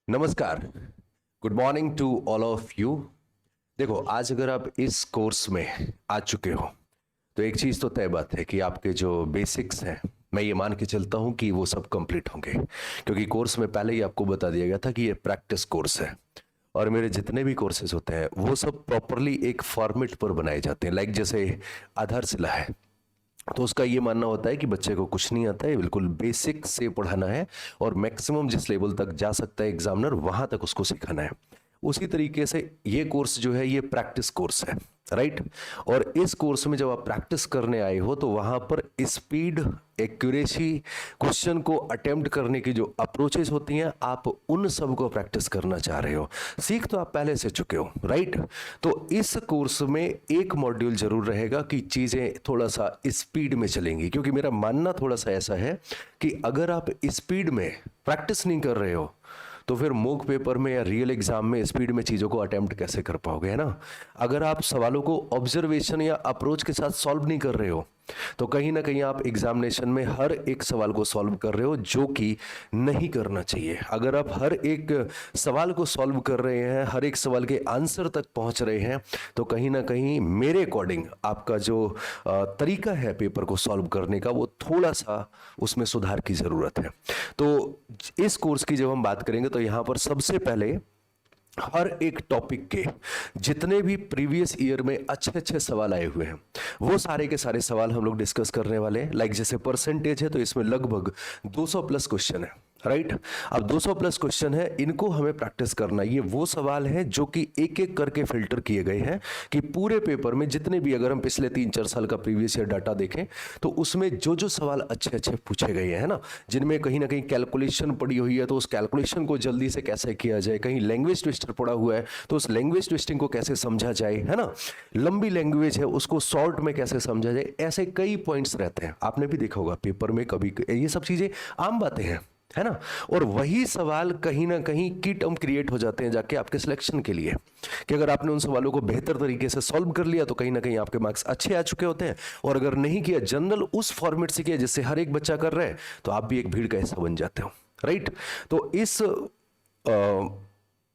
नमस्कार। Good morning to all of you. देखो, आज अगर आप इस कोर्स में आ चुके हो तो एक चीज तो तय बात है कि आपके जो बेसिक्स हैं, मैं ये मान के चलता हूं कि वो सब कंप्लीट होंगे, क्योंकि कोर्स में पहले ही आपको बता दिया गया था कि ये प्रैक्टिस कोर्स है। और मेरे जितने भी कोर्सेज होते हैं वो सब प्रॉपरली एक फॉर्मेट पर बनाए जाते हैं। लाइक जैसे आधारशिला है, तो उसका ये मानना होता है कि बच्चे को कुछ नहीं आता है, बिल्कुल बेसिक से पढ़ाना है और मैक्सिमम जिस लेवल तक जा सकता है एग्जामिनर वहां तक उसको सिखाना है। उसी तरीके से ये कोर्स जो है ये प्रैक्टिस कोर्स है, राइट। और इस कोर्स में जब आप प्रैक्टिस करने आए हो तो वहां पर स्पीड, एक्यूरेसी, क्वेश्चन को अटेम्प्ट करने की जो अप्रोचेस होती हैं, आप उन सब को प्रैक्टिस करना चाह रहे हो। सीख तो आप पहले से चुके हो, राइट। तो इस कोर्स में एक मॉड्यूल जरूर रहेगा कि चीजें थोड़ा सा स्पीड में चलेंगी, क्योंकि मेरा मानना थोड़ा सा ऐसा है कि अगर आप स्पीड में प्रैक्टिस नहीं कर रहे हो तो फिर मॉक पेपर में या रियल एग्जाम में स्पीड में चीजों को अटेम्प्ट कैसे कर पाओगे, है ना। अगर आप सवालों को ऑब्जर्वेशन या अप्रोच के साथ सॉल्व नहीं कर रहे हो तो कहीं ना कहीं आप एग्जामिनेशन में हर एक सवाल को सॉल्व कर रहे हो, जो कि नहीं करना चाहिए। अगर आप हर एक सवाल को सॉल्व कर रहे हैं, हर एक सवाल के आंसर तक पहुंच रहे हैं, तो कहीं ना कहीं मेरे अकॉर्डिंग आपका जो तरीका है पेपर को सॉल्व करने का, वो थोड़ा सा उसमें सुधार की जरूरत है। तो इस कोर्स की जब हम बात करेंगे तो यहां पर सबसे पहले हर एक टॉपिक के जितने भी प्रीवियस ईयर में अच्छे अच्छे सवाल आए हुए हैं वो सारे के सारे सवाल हम लोग डिस्कस करने वाले हैं। लाइक जैसे परसेंटेज है तो इसमें लगभग 200 प्लस क्वेश्चन है, राइट। अब 200 प्लस क्वेश्चन है, इनको हमें प्रैक्टिस करना। ये वो सवाल हैं जो कि एक एक करके फिल्टर किए गए हैं कि पूरे पेपर में जितने भी, अगर हम पिछले 3-4 साल का प्रीवियस ईयर डाटा देखें तो उसमें जो जो सवाल अच्छे अच्छे पूछे गए हैं ना, जिनमें कहीं ना कहीं कैलकुलेशन पड़ी हुई है तो उस कैलकुलेशन को जल्दी से कैसे किया जाए, कहीं लैंग्वेज ट्विस्टर पड़ा हुआ है तो उस लैंग्वेज ट्विस्टिंग को कैसे समझा जाए, है ना, लंबी लैंग्वेज है उसको शॉर्ट में कैसे समझा जाए, ऐसे कई पॉइंट्स रहते हैं। आपने भी देखा होगा पेपर में कभी, ये सब चीजें आम बातें हैं, है ना। और वही सवाल कहीं ना कहीं की टर्म क्रिएट हो जाते हैं जाके आपके सिलेक्शन के लिए, कि अगर आपने उन सवालों को बेहतर तरीके से सॉल्व कर लिया तो कहीं ना कहीं आपके मार्क्स अच्छे आ चुके होते हैं, और अगर नहीं किया, जनरल उस फॉर्मेट से किया जिससे हर एक बच्चा कर रहा है, तो आप भी एक भीड़ का हिस्सा बन जाते हो, राइट। तो इस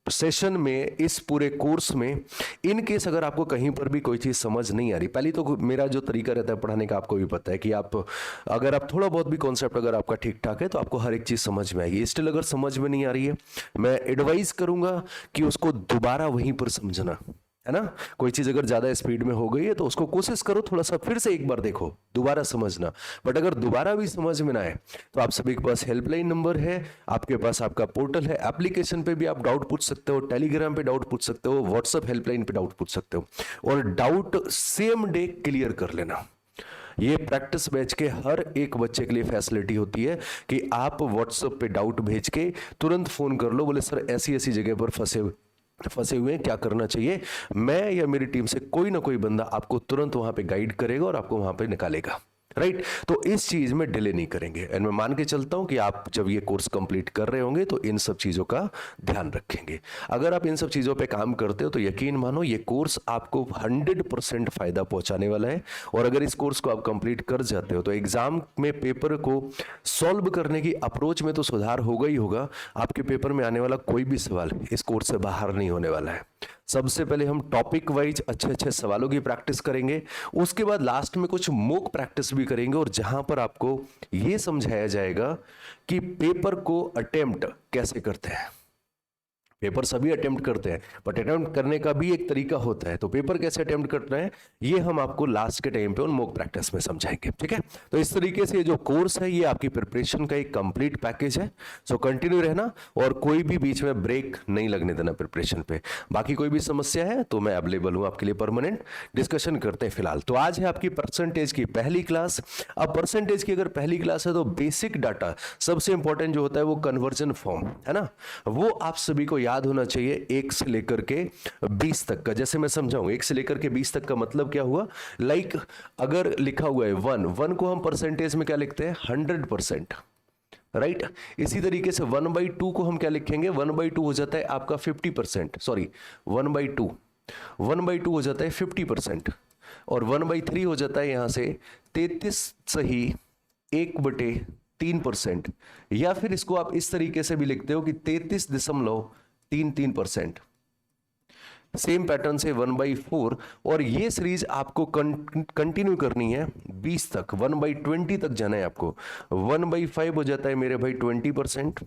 सेशन में, इस पूरे कोर्स में, इन केस अगर आपको कहीं पर भी कोई चीज समझ नहीं आ रही, पहली तो मेरा जो तरीका रहता है पढ़ाने का आपको भी पता है कि आप अगर आप थोड़ा बहुत भी कॉन्सेप्ट अगर आपका ठीक ठाक है तो आपको हर एक चीज समझ में आएगी। स्टिल अगर समझ में नहीं आ रही है, मैं एडवाइस करूंगा कि उसको दोबारा वहीं पर समझना, है ना। कोई चीज अगर ज्यादा स्पीड में हो गई है तो उसको कोशिश करो थोड़ा सा फिर से एक बार देखो, दोबारा समझना। बट अगर दोबारा भी समझ में ना आए तो आप सभी के पास हेल्पलाइन नंबर है, आपके पास आपका पोर्टल है, एप्लीकेशन पे भी आप डाउट पूछ सकते हो, टेलीग्राम पे डाउट पूछ सकते हो, व्हाट्सएप हेल्पलाइन पे डाउट पूछ सकते हो, और डाउट सेम डे क्लियर कर लेना। ये प्रैक्टिस बैच के हर एक बच्चे के लिए फैसिलिटी होती है कि आप व्हाट्सएप पे डाउट भेज के तुरंत फोन कर लो, बोले सर ऐसी ऐसी जगह पर फंसे हुए हैं, क्या करना चाहिए। मैं या मेरी टीम से कोई ना कोई बंदा आपको तुरंत वहां पे गाइड करेगा और आपको वहां पे निकालेगा, राइट। तो इस चीज में डिले नहीं करेंगे, एंड मैं मान के चलता हूं कि आप जब ये कोर्स कंप्लीट कर रहे होंगे तो इन सब चीजों का ध्यान रखेंगे। अगर आप इन सब चीजों पे काम करते हो तो यकीन मानो ये कोर्स आपको 100% फायदा पहुंचाने वाला है। और अगर इस कोर्स को आप कंप्लीट कर जाते हो तो एग्जाम में पेपर को सॉल्व करने की अप्रोच में तो सुधार होगा ही होगा। आपके पेपर में आने वाला कोई भी सवाल इस कोर्स से बाहर नहीं होने वाला है। सबसे पहले हम टॉपिक वाइज अच्छे अच्छे सवालों की प्रैक्टिस करेंगे, उसके बाद लास्ट में कुछ मॉक प्रैक्टिस भी करेंगे, और जहां पर आपको यह समझाया जाएगा कि पेपर को अटेम्प्ट कैसे करते हैं। पेपर सभी अटेम्प्ट करते हैं, बट अटेम्प्ट करने का भी एक तरीका होता है, तो पेपर कैसे अटेम्प्ट करना है ये हम आपको लास्ट के टाइम पे उन मॉक प्रैक्टिस में समझाएंगे, ठीक है। तो इस तरीके से ये जो कोर्स है ये आपकी प्रिपरेशन का एक कंप्लीट पैकेज है। सो कंटिन्यू रहना और कोई भी बीच में ब्रेक नहीं लगने देना प्रिपरेशन पे। बाकी कोई भी समस्या है तो मैं अवेलेबल हूं आपके लिए, परमानेंट डिस्कशन करते हैं फिलहाल। तो आज है आपकी परसेंटेज की पहली क्लास। अब परसेंटेज की अगर पहली क्लास है तो बेसिक डाटा, सबसे इंपॉर्टेंट जो होता है वो कन्वर्जन फॉर्म है ना, वो आप सभी को याद होना चाहिए 1 से लेकर के 20 तक का। जैसे मैं समझाऊं 1 से लेकर के 20 तक का मतलब क्या हुआ, लाइक अगर लिखा हुआ है 1 को हम परसेंटेज में क्या लिखते हैं 100%, राइट। इसी तरीके से 1/2 को हम क्या लिखेंगे, 1/2 हो जाता है आपका 50%, सॉरी 1/2 हो जाता है 50%, और 1/3 हो जाता है यहां से 33 सही 1/3 3%, या फिर इसको आप इस तरीके से भी लिखते हो कि 33.33%। सेम पैटर्न से 1/4, और ये सीरीज आपको कंटिन्यू करनी है 20 तक, 1/20 तक जाना है आपको। 1/5 हो जाता है मेरे भाई 20%,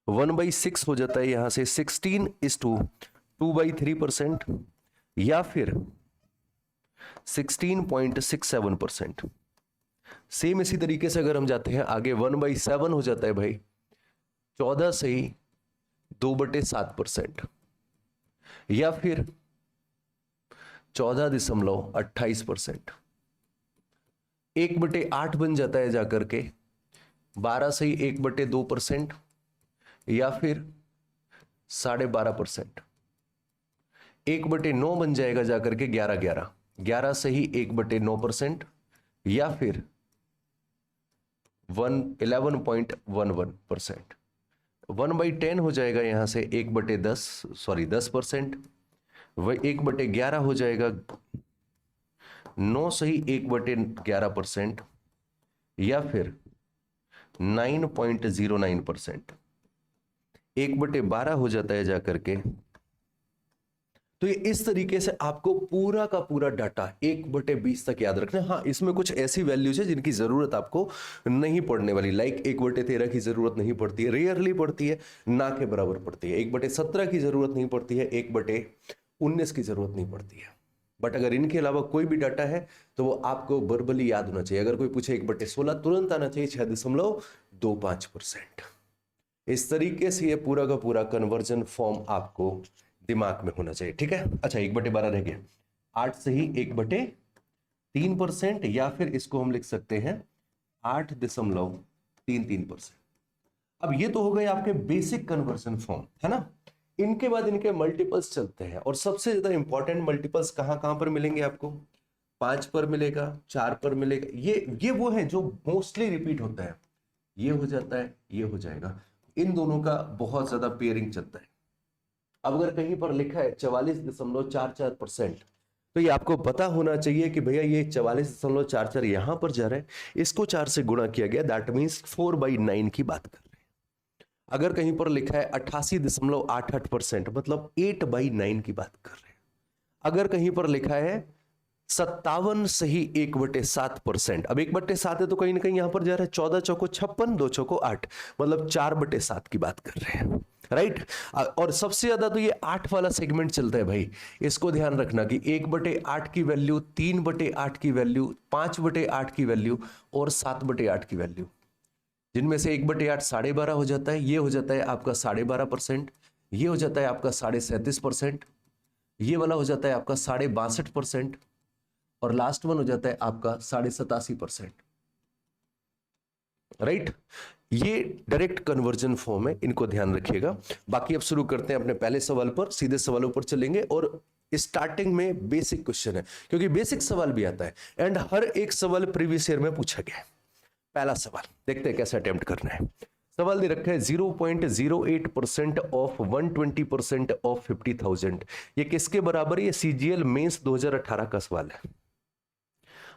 1/6 हो जाता है यहां से 16:2/3%, या फिर 16.67%। सेम इसी तरीके से अगर हम जाते हैं आगे 1/7 हो जाता है भाई 14 से ही 2/7%, या फिर 14.28%। 1/8 बन जाता है जाकर के 12 से ही 1/2%, या फिर 12.5%। 1/9 बन जाएगा जाकर के 11 से ही 1/9%, या फिर 11.11%। 1/10 हो जाएगा यहां से 10%। वह 1/11 हो जाएगा 9 से ही 1/11%, या फिर 9.09%। 1/12 हो जाता है जाकर के। तो ये इस तरीके से आपको पूरा का पूरा डाटा 1/20 तक याद रखना है। हाँ, इसमें कुछ ऐसी वैल्यूज है जिनकी जरूरत आपको नहीं पड़ने वाली, लाइक 1/13 की जरूरत नहीं पड़ती है, रेयरली पड़ती है, ना के बराबर पड़ती है। 1/17 की जरूरत नहीं पड़ती है, 1/19 की जरूरत नहीं पड़ती है। बट अगर इनके अलावा कोई भी डाटा है तो वो आपको वर्बली याद होना चाहिए। अगर कोई पूछे 1/16 तुरंत आना चाहिए 6.25%। इस तरीके से ये पूरा का पूरा कन्वर्जन फॉर्म आपको दिमाग में होना चाहिए, ठीक है। अच्छा, 1/12 रह गया, 8 से ही 1/3%, या फिर इसको हम लिख सकते हैं 8.33%। अब ये तो हो गए आपके बेसिक कन्वर्जन फॉर्म, है ना। इनके बाद इनके मल्टीपल्स चलते हैं, और सबसे ज्यादा इंपॉर्टेंट मल्टीपल्स कहां कहां पर मिलेंगे आपको? 5 पर मिलेगा, 4 पर मिलेगा। ये वो है जो मोस्टली रिपीट होता है। ये हो जाता है, ये हो जाएगा, इन दोनों का बहुत ज्यादा पेयरिंग चलता है। अब अगर कहीं पर लिखा है 44.44%, तो ये आपको पता होना चाहिए कि भैया ये 44.44 यहां पर जा रहा है, इसको 4 से गुणा किया गया, दैट मीन्स 4/9 की बात कर रहे हैं। अगर कहीं पर लिखा है 88.88%, मतलब 8/9 की बात कर रहे हैं। अगर कहीं पर लिखा है 57 से ही 1/7%, अब 1/7 है तो कहीं ना कहीं यहां पर जा रहा है 14 चौको 56, 2 चौको 8, मतलब 4/7 की बात कर रहे हैं, राइट। और सबसे ज्यादा तो ये 8 वाला सेगमेंट चलता है भाई। इसको ध्यान रखना कि 1/8 की वैल्यू, 3/8 की वैल्यू, 5/8 की वैल्यू और 7/8 की वैल्यू, जिनमें से 1/8 12.5 हो जाता है, ये हो जाता है आपका 12.5%, ये हो जाता है आपका 37.5%, ये वाला हो जाता है आपका 62.5%, और लास्ट वन हो जाता है आपका 87.5%, राइट। ये डायरेक्ट कन्वर्जन फॉर्म है, इनको ध्यान रखिएगा। बाकी अब शुरू करते हैं अपने पहले सवाल पर, सीधे सवालों पर चलेंगे। और स्टार्टिंग में बेसिक क्वेश्चन है, क्योंकि बेसिक सवाल भी आता है, एंड हर एक सवाल प्रीवियस ईयर में पूछा गया है। पहला सवाल देखते हैं कैसे अटेम्प्ट करना है। सवाल दे रखा है 0.08% ऑफ 120% ऑफ 50,000। ये किसके बराबर है? ये CGL मेंस 2018 का सवाल है।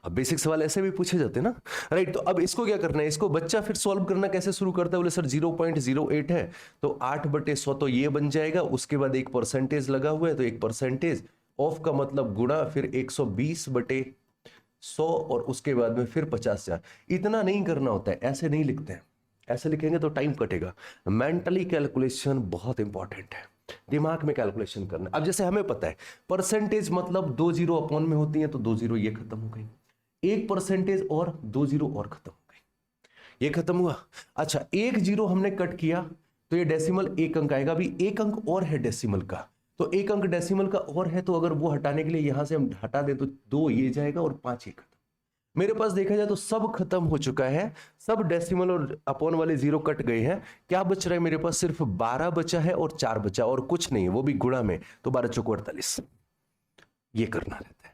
अब बेसिक सवाल ऐसे भी पूछे जाते हैं ना, राइट। तो अब इसको क्या करना है, इसको बच्चा फिर सॉल्व करना कैसे शुरू करता है? बोले सर 0.08 है तो 8/100 तो ये बन जाएगा, उसके बाद एक परसेंटेज लगा हुआ है तो एक परसेंटेज ऑफ का मतलब गुणा, फिर 120/100, और उसके बाद में फिर 50,000। इतना नहीं करना होता है, ऐसे नहीं लिखते हैं, ऐसे लिखेंगे तो टाइम कटेगा। मेंटली कैलकुलेशन बहुत इंपॉर्टेंट है, दिमाग में कैलकुलेशन करना। अब जैसे हमें पता है परसेंटेज मतलब 2 जीरो अपॉन में होती है, तो 2 जीरो ये खत्म हो गई, 1% और 2 जीरो और खत्म हो गई, ये खत्म हुआ। अच्छा, 1 जीरो हमने कट किया तो ये डेसिमल 1 अंक आएगा। अभी 1 अंक और है डेसिमल का, तो 1 अंक डेसिमल का और है, तो अगर वो हटाने के लिए यहां से हम हटा दें तो 2 ये जाएगा और 5 ये खत्म। मेरे पास देखा जाए तो सब खत्म हो चुका है, सब डेसिमल और अपॉन वाले जीरो कट गए हैं। क्या बच रहा है मेरे पास? सिर्फ 12 बचा है और 4 बचा, और कुछ नहीं, वो भी गुणा में, तो 12 चौको 48। ये करना रहता है।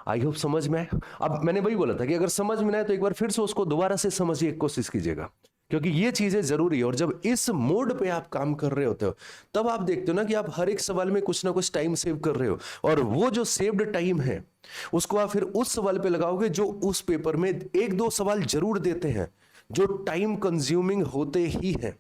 आई होप समझ में आए। अब मैंने वही बोला था कि अगर समझ में आए तो एक बार फिर से उसको दोबारा से समझिए, कोशिश कीजिएगा, क्योंकि ये चीजें जरूरी है। और जब इस मोड पे आप काम कर रहे होते हो तब आप देखते हो ना कि आप हर एक सवाल में कुछ ना कुछ टाइम सेव कर रहे हो, और वो जो सेव्ड टाइम है उसको आप फिर उस सवाल पे लगाओगे जो उस पेपर में 1-2 सवाल जरूर देते हैं, जो टाइम कंज्यूमिंग होते ही हैं,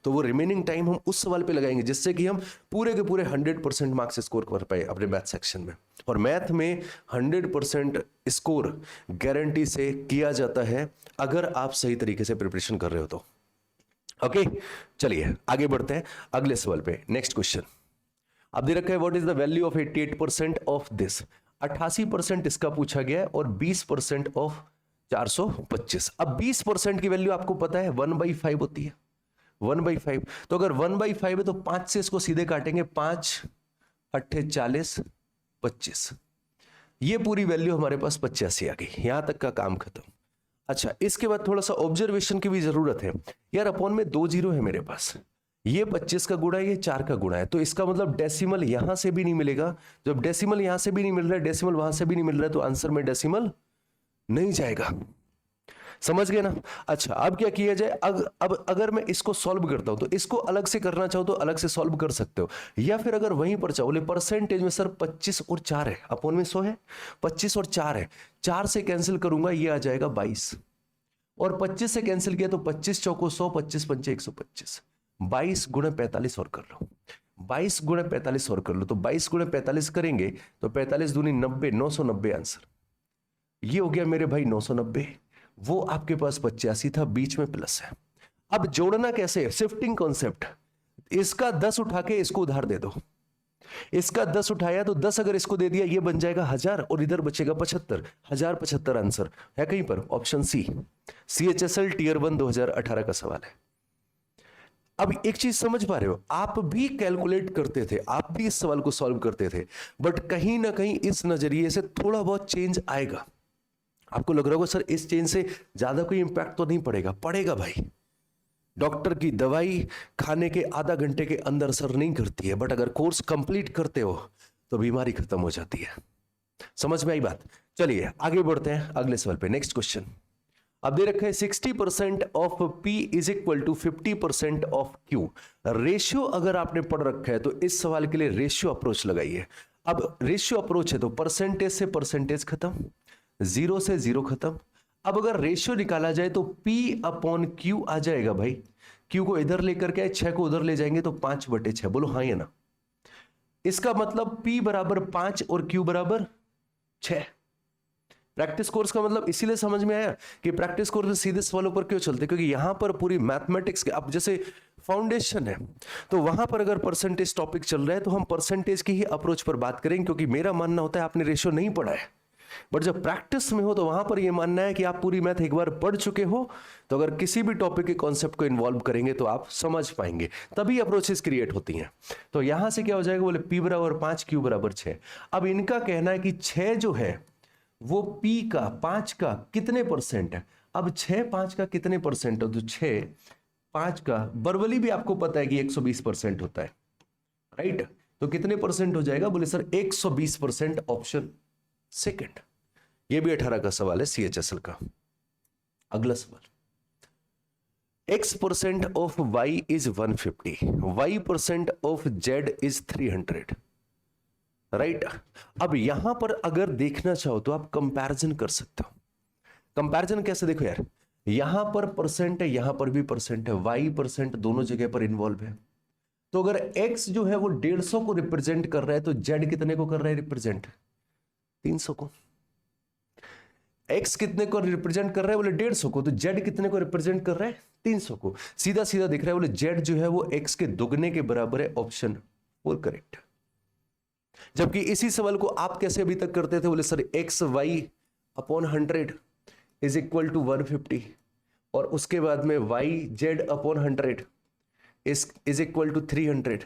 तो वो रिमेनिंग टाइम हम उस सवाल पे लगाएंगे जिससे कि हम पूरे के पूरे 100% मार्क्स स्कोर कर पाए अपने मैथ सेक्शन में। और मैथ में 100% स्कोर गारंटी से किया जाता है अगर आप सही तरीके से प्रिपरेशन कर रहे हो तो। ओके, चलिए आगे बढ़ते हैं अगले सवाल पे। नेक्स्ट क्वेश्चन अब दे रखा है, what is the value of 88% of this. 88% इसका पूछा गया है और 20% ऑफ 425। अब 20% की वैल्यू आपको पता है 1/5 होती है, 1/5। तो अगर 1/5 है तो 5 से इसको सीधे काटेंगे, 5 अट्ठे 40 25। ये पूरी वैल्यू हमारे पास 85 आ गई, यहां तक का काम खत्म। अच्छा, इसके बाद थोड़ा सा ऑब्जर्वेशन की भी जरूरत है यार। अपॉन में 2 जीरो है मेरे पास, ये 25 का गुणा है, ये 4 का गुणा है, तो इसका मतलब डेसिमल यहां से भी नहीं मिलेगा। जब डेसिमल यहां से भी नहीं मिल रहा है, डेसिमल वहां से भी नहीं मिल रहा है, तो आंसर में डेसिमल नहीं जाएगा। समझ गए ना? अच्छा, अब क्या किया जाए, अब अगर मैं इसको सॉल्व करता हूं तो इसको अलग से करना चाहो तो अलग से सॉल्व कर सकते हो, या फिर अगर वहीं पर चाहो, बोले परसेंटेज में सर 25 और 4 है, अपॉन में 100 है, 25 और 4 है, 4 से कैंसिल करूंगा, ये आ जाएगा 22, और 25 से कैंसिल किया तो 25 चौको 100, 25 पंचे 125, 22 गुणे 45 और कर लो, 22 गुणे 45 और कर लो, तो 22 गुणे 45 करेंगे तो 45 दूनी 90, 990 आंसर। ये हो गया मेरे भाई 990, वो आपके पास 85 था, बीच में प्लस है। अब जोड़ना कैसे है, शिफ्टिंग कॉन्सेप्ट। इसका 10 उठा के इसको उधार दे दो, इसका 10 उठाया तो 10 अगर इसको दे दिया, ये बन जाएगा 1000 और इधर बचेगा 75, 1075 आंसर है कहीं पर, ऑप्शन सी, CHSL टियर 1 2018 का सवाल है। अब एक चीज समझ पा रहे हो, आप भी कैलकुलेट करते थे, आप भी इस सवाल को सॉल्व करते थे, बट कहीं ना कहीं इस नजरिए से थोड़ा बहुत चेंज आएगा। आपको लग रहा होगा सर इस चेंज से ज्यादा कोई इंपैक्ट तो नहीं पड़ेगा, पड़ेगा भाई। डॉक्टर की दवाई खाने के आधा घंटे के अंदर असर नहीं करती है, बट अगर कोर्स कंप्लीट करते हो तो बीमारी खत्म हो जाती है। समझ में आई बात? चलिए आगे बढ़ते हैं अगले सवाल पे। नेक्स्ट क्वेश्चन अब दे रखा है, 60% of P is equal to 50% of Q। Ratio अगर आपने पढ़ रखा है तो इस सवाल के लिए रेशियो अप्रोच लगाइए। अब रेशियो अप्रोच है तो परसेंटेज से परसेंटेज खत्म, 0 से 0 खत्म। अब अगर रेशियो निकाला जाए तो P अपॉन Q आ जाएगा भाई। Q को इधर लेकर के 6 को उधर ले जाएंगे तो 5/6। बोलो हाँ या ना? इसका मतलब P बराबर 5 और Q बराबर 6। प्रैक्टिस कोर्स का मतलब इसीलिए समझ में आया कि प्रैक्टिस कोर्स में सीधे सवालों पर क्यों चलते, क्योंकि यहां पर पूरी मैथमेटिक्स के, अब जैसे फाउंडेशन है तो वहां पर अगर परसेंटेज टॉपिक चल रहा है तो हम परसेंटेज की ही अप्रोच पर बात करेंगे, क्योंकि मेरा मानना होता है आपने रेशियो नहीं पढ़ा है। बट जब प्रैक्टिस में हो तो वहां पर यह मानना है कि आप पूरी मैथ एक बार पढ़ चुके हो, तो अगर किसी भी टॉपिक के कॉन्सेप्ट को इन्वॉल्व करेंगे तो आप समझ पाएंगे, तभी अप्रोचेस क्रिएट होती हैं। तो यहां से क्या हो जाएगा, बोले P बराबर 5, Q बराबर 6। अब इनका कहना है कि 6 जो है वो P का 5 का कितने परसेंट है। अब 6 5 का कितने परसेंट है, तो 6 5 का वर्बली भी आपको पता है कि 120% होता है, राइट? तो कितने परसेंट हो जाएगा, बोले सर 120%, ऑप्शन सेकंड। ये भी 18 का सवाल है CHSL का। अगला सवाल, X% of Y is 150, Y% of Z is 300, right? अब यहां पर अगर देखना चाहो तो आप कंपैरिजन कर सकते हो। कंपैरिजन कैसे, देखो यार, यहां पर परसेंट है, यहां पर भी परसेंट है, Y% दोनों जगह पर इन्वॉल्व है। तो अगर X जो है वो 150 को रिप्रेजेंट कर रहा है तो Z कितने को कर रहा है रिप्रेजेंट, 300 को। X कितने को रिप्रेजेंट कर रहा है, बोले 150 को, तो Z कितने को रिप्रेजेंट कर रहा है, 300 को। सीधा सीधा दिख रहा है, बोले Z जो है वो X के दुगने के बराबर है, ऑप्शन 4 करेक्ट। जबकि इसी सवाल को आप कैसे अभी तक करते थे, बोले sir XY upon 100 is equal to 150, और उसके बाद में YZ upon 100 is equal to 300।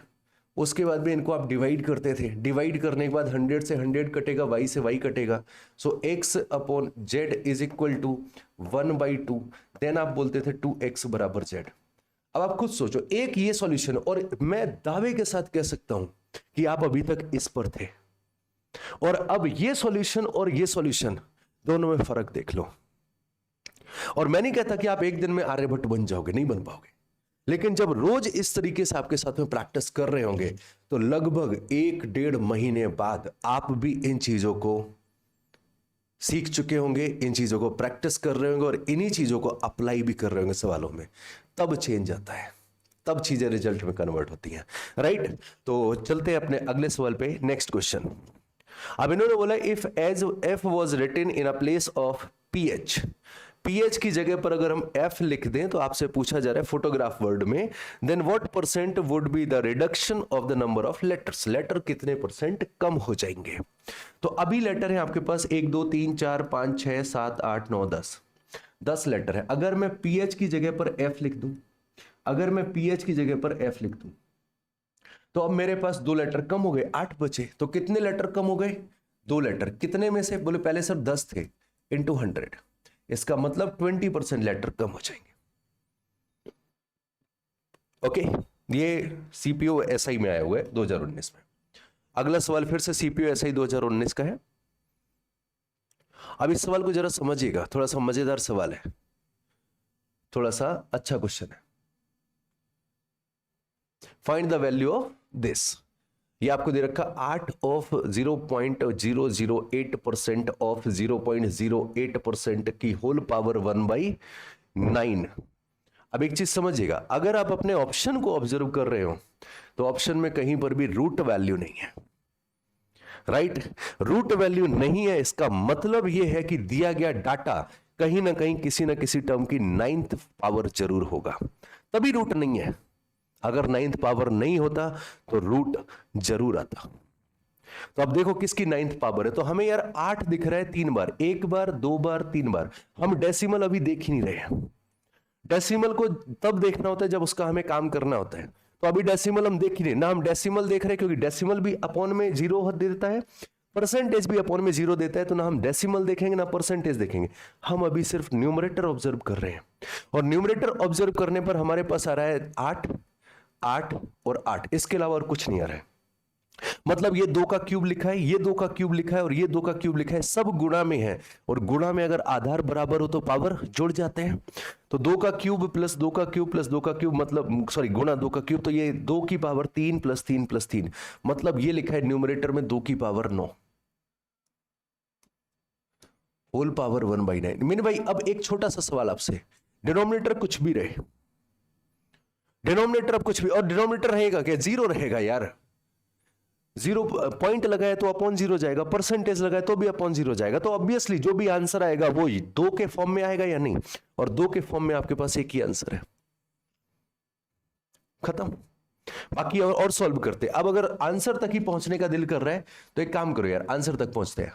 उसके बाद में इनको आप डिवाइड करते थे, डिवाइड करने के बाद 100 से 100 कटेगा, Y से Y कटेगा, so X upon Z is equal to 1/2। Then आप बोलते थे 2X बराबर Z। अब आप खुद सोचो, एक ये सॉल्यूशन, और मैं दावे के साथ कह सकता हूं कि आप अभी तक इस पर थे, और अब ये सॉल्यूशन और ये सॉल्यूशन दोनों में फर्क देख लो। और मैं नहीं कहता कि आप एक दिन में आर्यभट्ट बन जाओगे, नहीं बन पाओगे, लेकिन जब रोज इस तरीके से आपके साथ में प्रैक्टिस कर रहे होंगे तो लगभग 1-1.5 महीने बाद आप भी इन चीजों को सीख चुके होंगे, इन चीजों को प्रैक्टिस कर रहे होंगे और इन्हीं चीजों को अप्लाई भी कर रहे होंगे सवालों में, तब चेंज आता है, तब चीजें रिजल्ट में कन्वर्ट होती हैं, राइट। तो चलते हैं अपने अगले सवाल पे, नेक्स्ट क्वेश्चन। अब इन्होंने बोला if as F was written in a place of PH, PH की जगह पर अगर हम एफ लिख दें तो आपसे पूछा जा रहा है फोटोग्राफ वर्ड में, then what percent would be the reduction of the number of letters, letter कितने परसेंट कम हो जाएंगे। तो अभी लेटर है आपके पास 1 2 3 4 5 6 7 8 9 10 लेटर है। अगर मैं पीएच की जगह पर एफ लिख दूं, अगर मैं पीएच की जगह पर एफ लिख दूं तो अब मेरे पास 2 लेटर कम हो गए, 8 बचे। तो कितने लेटर कम हो गए, 2 लेटर। कितने में से, बोले पहले सर 10 थे, इंटू 100, इसका मतलब 20% लेटर कम हो जाएंगे। ओके, ये सीपीओ एसआई में आया हुआ है 2019 में। अगला सवाल फिर से सीपीओ एसआई 2019 का है। अब इस सवाल को जरा समझिएगा, थोड़ा सा मजेदार सवाल है, थोड़ा सा अच्छा क्वेश्चन है। Find the value of this, ये आपको दे रखा 8 ऑफ 0.008% ऑफ 0.08% की होल पावर 1/9। अब एक चीज समझिएगा, अगर आप अपने ऑप्शन को ऑब्जर्व कर रहे हो तो ऑप्शन में कहीं पर भी रूट वैल्यू नहीं है, राइट। रूट वैल्यू नहीं है, इसका मतलब यह है कि दिया गया डाटा कहीं ना कहीं किसी ना किसी टर्म की 9th पावर जरूर होगा, तभी रूट नहीं है। अगर 9th पावर नहीं होता तो रूट जरूर आता। तो अब देखो किसकी 9th पावर है, तो हमें यार 8 दिख रहा है 3 बार, 1 बार 2 बार 3 बार। हम डेसिमल अभी देख ही नहीं रहे हैं, डेसिमल को तब देखना होता है जब उसका हमें काम करना होता है। तो अभी डेसिमल हम देख ही नहीं ना, हम डेसिमल देख रहे हैं क्योंकि डेसिमल भी अपॉन में 0 दे देता है, परसेंटेज भी अपॉन में 0 देता है, तो ना हम डेसिमल देखेंगे ना परसेंटेज देखेंगे, हम अभी सिर्फ न्यूमरेटर ऑब्जर्व कर रहे हैं। और न्यूमरेटर ऑब्जर्व करने पर हमारे पास आ रहा है 8 8 और 8, इसके अलावा और कुछ नहीं आ रहा है। मतलब ये 2 का क्यूब लिखा है, ये 2 का क्यूब लिखा है और ये 2 का क्यूब लिखा है, सब गुणा में है। और गुणा में अगर आधार बराबर हो तो पावर जुड़ जाते हैं। तो 2 का क्यूब प्लस 2 का क्यूब प्लस 2 का क्यूब, मतलब सॉरी गुणा 2 का क्यूब, तो ये 2 की पावर 3 प्लस 3 प्लस 3, मतलब ये लिखा है न्यूमरेटर में 2 की पावर 9, होल पावर 1/9। मीन भाई अब एक छोटा सा सवाल आपसे, डिनोमिनेटर कुछ भी रहे, डिनोमिनेटर अब कुछ भी, और डिनोमिनेटर रहेगा क्या, 0 रहेगा यार। 0 पॉइंट लगाए तो अपॉन 0 जाएगा, परसेंटेज लगाए तो भी अपॉन 0 जाएगा। तो ऑब्वियसली जो भी आंसर आएगा वो 2 के फॉर्म में आएगा या नहीं, और 2 के फॉर्म में आपके पास एक ही आंसर है, खत्म। बाकी और सॉल्व करते। अब अगर आंसर तक ही पहुंचने का दिल कर रहा है तो एक काम करो यार, आंसर तक पहुंचते हैं।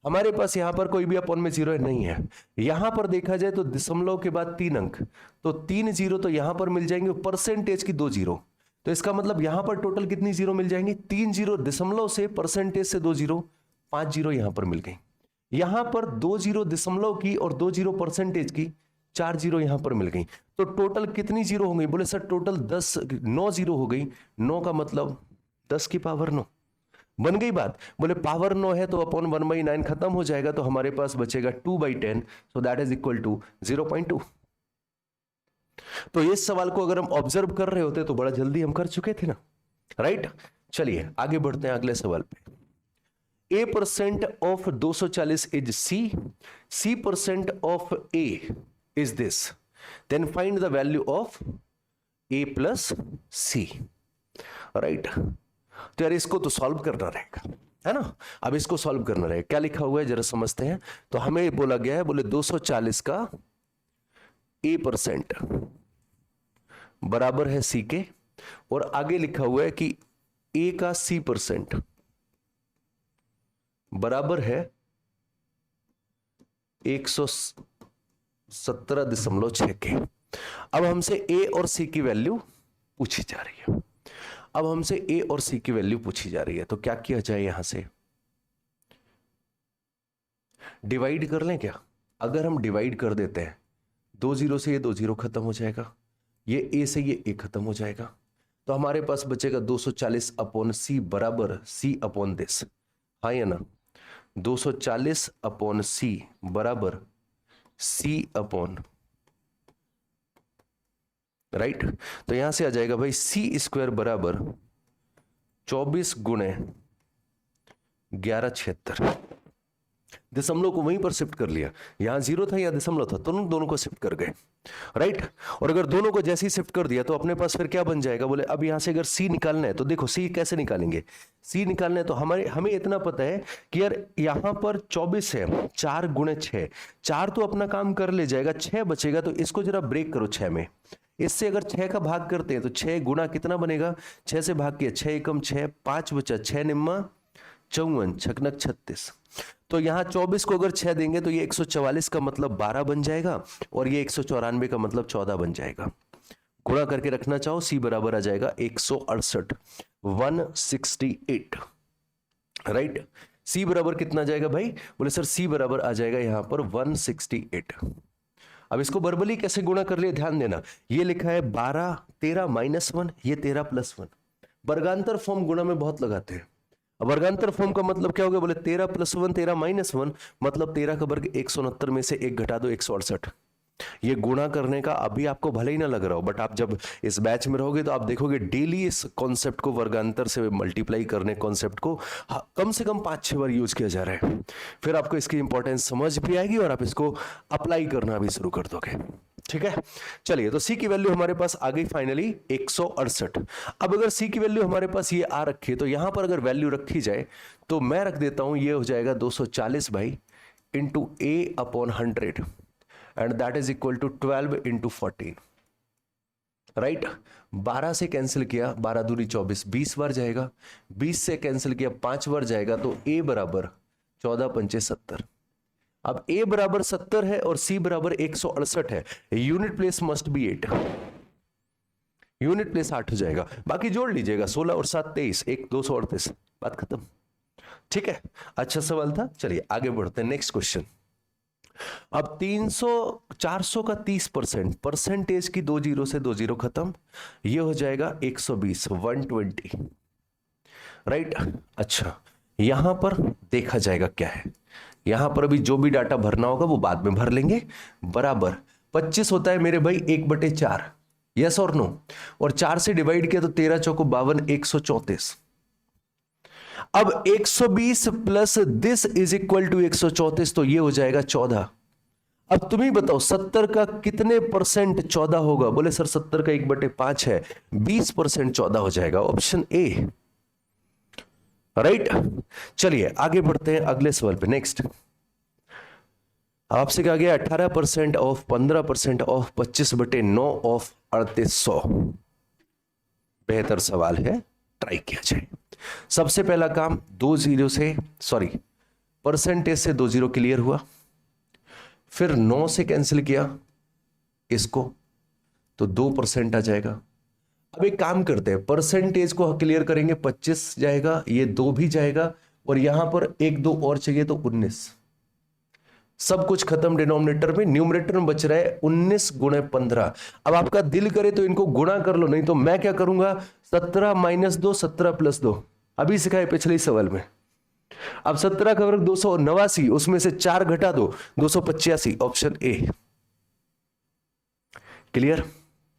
हमारे पास यहां पर कोई भी अपॉन में 0 नहीं है, यहां पर देखा जाए तो दशमलव के बाद 3 अंक, तो 3 0 तो यहां पर मिल जाएंगे, परसेंटेज की 2 0, तो इसका मतलब यहां पर टोटल कितनी 0 मिल जाएंगी, 3 0 दशमलव से, परसेंटेज से 2 0, 5 0 यहां पर मिल गई। यहां पर 2 0 दशमलव की और 2 0 परसेंटेज की, 4 0 यहां पर मिल गई। तो टोटल कितनी 0 हो गई, बोले सर टोटल 9 0 हो गई। 9 का मतलब 10 की पावर 9, बन गई बात। बोले पावर 9 है तो अपॉन 1/9 खत्म हो जाएगा, तो हमारे पास बचेगा 2/10, so that is equal to 0.2। तो इस सवाल को अगर हम ऑब्जर्व कर रहे होते तो बड़ा जल्दी हम कर चुके थे ना, राइट। चलिए आगे बढ़ते हैं अगले सवाल पे। A% of 240 is C% of A is this, then find the value of A plus C, right. तो यार इसको तो सॉल्व करना रहेगा, है ना। अब इसको सॉल्व करना रहेगा, क्या लिखा हुआ है जरा समझते हैं। तो हमें बोला गया है, बोले 240 का A% बराबर है C के, और आगे लिखा हुआ है कि A का C% बराबर है 117.6 के। अब हमसे A और C की वैल्यू पूछी जा रही है, अब हमसे A और C की वैल्यू पूछी जा रही है, तो क्या किया जाए, यहां से डिवाइड कर लें क्या। अगर हम डिवाइड कर देते हैं, 2 0 से ये 2 0 खत्म हो जाएगा, ये A से ये A खत्म हो जाएगा, तो हमारे पास बचेगा 240 अपॉन C बराबर C अपॉन दिस, हाँ या ना। 240 अपॉन C बराबर C अपॉन, राइट। तो यहां से आ जाएगा भाई C² बराबर 24 गुणे 1176, दशमलव को वहीं पर शिफ्ट कर लिया, यहां 0 था, यहां दशमलव था, तो दोनों को शिफ्ट कर गए, राइट। और अगर दोनों को जैसे ही शिफ्ट कर दिया तो अपने पास फिर क्या बन जाएगा, बोले अब यहां से अगर सी निकालना है तो देखो सी कैसे निकालेंगे, सी निकालना है तो हमें इतना पता है कि यार यहां पर 24 है, 4 गुणे 6, 4 तो अपना काम कर ले जाएगा, 6 बचेगा, तो इसको जरा ब्रेक करो 6 में, इससे अगर 6 का भाग करते हैं तो 6 गुना कितना बनेगा, 6 से भाग किया 6 एकम 6, 5 बचा, 6 निम्मा 54, छकनक 36, तो यहां 24 को अगर 6 देंगे तो ये 144 का मतलब 12 बन जाएगा, और ये 194 का मतलब 14 बन जाएगा। गुणा करके रखना चाहो, सी बराबर आ जाएगा 168, 168, राइट। सी बराबर कितना जाएगा भाई, बोले सर सी बराबर आ जाएगा यहां पर 168। अब इसको वर्बली कैसे गुणा कर लिए ध्यान देना, ये लिखा है 12 13 -1, ये 13 + 1, वर्गांतर फॉर्म गुणा में बहुत लगाते हैं। अब वर्गांतर फॉर्म का मतलब क्या हो गया, बोले 13 + 1 13 -1, मतलब 13 का वर्ग 169 में से 1 घटा दो 168। ये गुणा करने का अभी आपको भले ही ना लग रहा हो, बट आप जब इस बैच में रहोगे तो आप देखोगे डेली इस कॉन्सेप्ट को, वर्गांतर से मल्टीप्लाई करने कॉन्सेप्ट को कम से कम 5-6 बार यूज किया जा रहा है, फिर आपको इसकी इंपॉर्टेंस समझ भी आएगी और आप इसको अप्लाई करना भी शुरू कर दोगे, ठीक है। चलिए, तो सी की वैल्यू हमारे पास आ गई फाइनली 168। अब अगर सी की वैल्यू हमारे पास ये आ रखी है तो यहां पर अगर वैल्यू रखी जाए तो मैं रख देता हूं, ये हो जाएगा 240 भाई into A/100, and that is equal to 12 × 14, right. 12 से कैंसिल किया, 12 दूनी 24, 20 बार जाएगा, 20 से कैंसिल किया 5 बार जाएगा, तो A बराबर 14 × 5 = 70। अब A बराबर 70 है और C बराबर 168 है, unit place must be 8, unit place 8 हो जाएगा, बाकी जोड़ लीजिएगा, 16 और 7 23, 1 238, बात खत्म, ठीक है। अच्छा सवाल था, चलिए आगे बढ़ते हैं, नेक्स्ट क्वेश्चन। अब 400 का 30%, परसेंटेज की 2 जीरो से 2 जीरो खत्म, ये हो जाएगा 120, 120, राइट। अच्छा, यहां पर देखा जाएगा क्या है, यहां पर अभी जो भी डाटा भरना होगा वो बाद में भर लेंगे, बराबर 25 होता है मेरे भाई 1/4, यस और नो, और 4 से डिवाइड किया तो 13 चौको 52, 134। अब 120 plus this is equal to 134, तो ये हो जाएगा 14। अब तुम ही बताओ 70 का कितने परसेंट 14 होगा, बोले सर 70 का 1/5 है, 20% 14 हो जाएगा, ऑप्शन ए, राइट। चलिए आगे बढ़ते हैं अगले सवाल पे, नेक्स्ट। आपसे कहा गया 18% ऑफ, 15% ऑफ, 25/9 ऑफ 3800। बेहतर सवाल है, ट्राई किया जाए। सबसे पहला काम 2 जीरो से, सॉरी परसेंटेज से 2 जीरो क्लियर हुआ, फिर 9 से कैंसिल किया इसको तो 2% आ जाएगा। अब एक काम करते हैं, परसेंटेज को क्लियर करेंगे, 25 जाएगा, ये 2 भी जाएगा, और यहां पर 1 2 और चाहिए तो 19, सब कुछ खत्म डिनोमिनेटर में, न्यूमरेटर में बच रहा है 19 × 15। अब आपका दिल करे तो इनको गुणा कर लो, नहीं तो मैं क्या करूंगा, 17 - 2 17 + 2, अभी सिखाए पिछले सवाल में। अब 17 का वर्ग 289, उसमें से 4 घटा दो 285, ऑप्शन ए, क्लियर।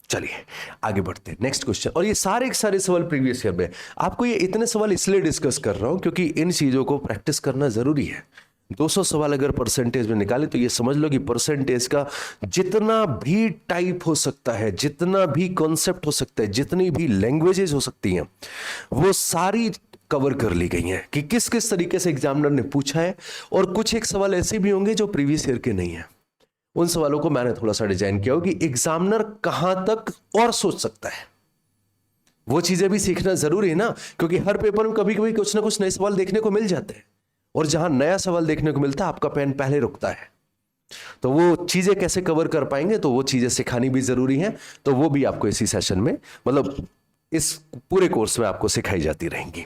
चलिए आगे बढ़ते हैं, नेक्स्ट क्वेश्चन। और ये सारे के सारे सवाल प्रीवियस ईयर में, आपको ये इतने सवाल इसलिए डिस्कस कर रहा हूं क्योंकि इन चीजों को प्रैक्टिस करना जरूरी है। 200 सवाल अगर परसेंटेज में निकाले तो ये समझ लो कि परसेंटेज का जितना भी टाइप हो सकता है, जितना भी कॉन्सेप्ट हो सकता है, जितनी भी लैंग्वेजेस हो सकती हैं, वो सारी कवर कर ली गई हैं कि किस किस तरीके से एग्जामिनर ने पूछा है। और कुछ एक सवाल ऐसे भी होंगे जो प्रीवियस ईयर के नहीं है, उन सवालों को मैंने थोड़ा सा डिजाइन किया हो कि एग्जामिनर कहां तक और सोच सकता है, वो चीजें भी सीखना जरूरी है ना, क्योंकि हर पेपर में कभी कभी कुछ ना कुछ नए सवाल देखने को मिल जाते हैं, और जहां नया सवाल देखने को मिलता है आपका पेन पहले रुकता है, तो वो चीजें कैसे कवर कर पाएंगे, तो वो चीजें सिखानी भी जरूरी है, तो वो भी आपको इसी सेशन में, मतलब इस पूरे कोर्स में आपको सिखाई जाती रहेंगी।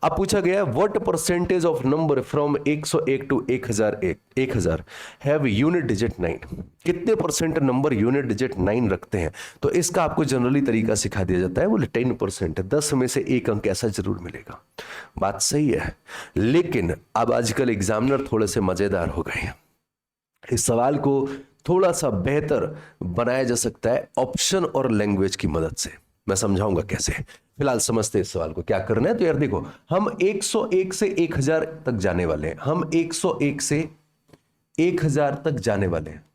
अब पूछा गया what percentage of number from 101 to 1000 have unit digit 9, कितने परसेंट नंबर यूनिट डिजिट 9 रखते हैं, तो इसका आपको जनरली तरीका सिखा दिया जाता है, बोले 10%, 10 में से 1 अंक ऐसा जरूर मिलेगा। बात सही है, लेकिन अब आजकल एग्जामिनर थोड़े से मजेदार हो गए हैं, इस सवाल को थोड़ा सा बेहतर बनाया जा सकता है ऑप्शन और लैंग्वेज की मदद से। मैं समझाऊंगा कैसे। फिलहाल समझते हैं इस सवाल को, क्या करना है। तो यार देखो, हम 101 से 1000 तक जाने वाले हैं, हम 101 से 1000 तक जाने वाले हैं,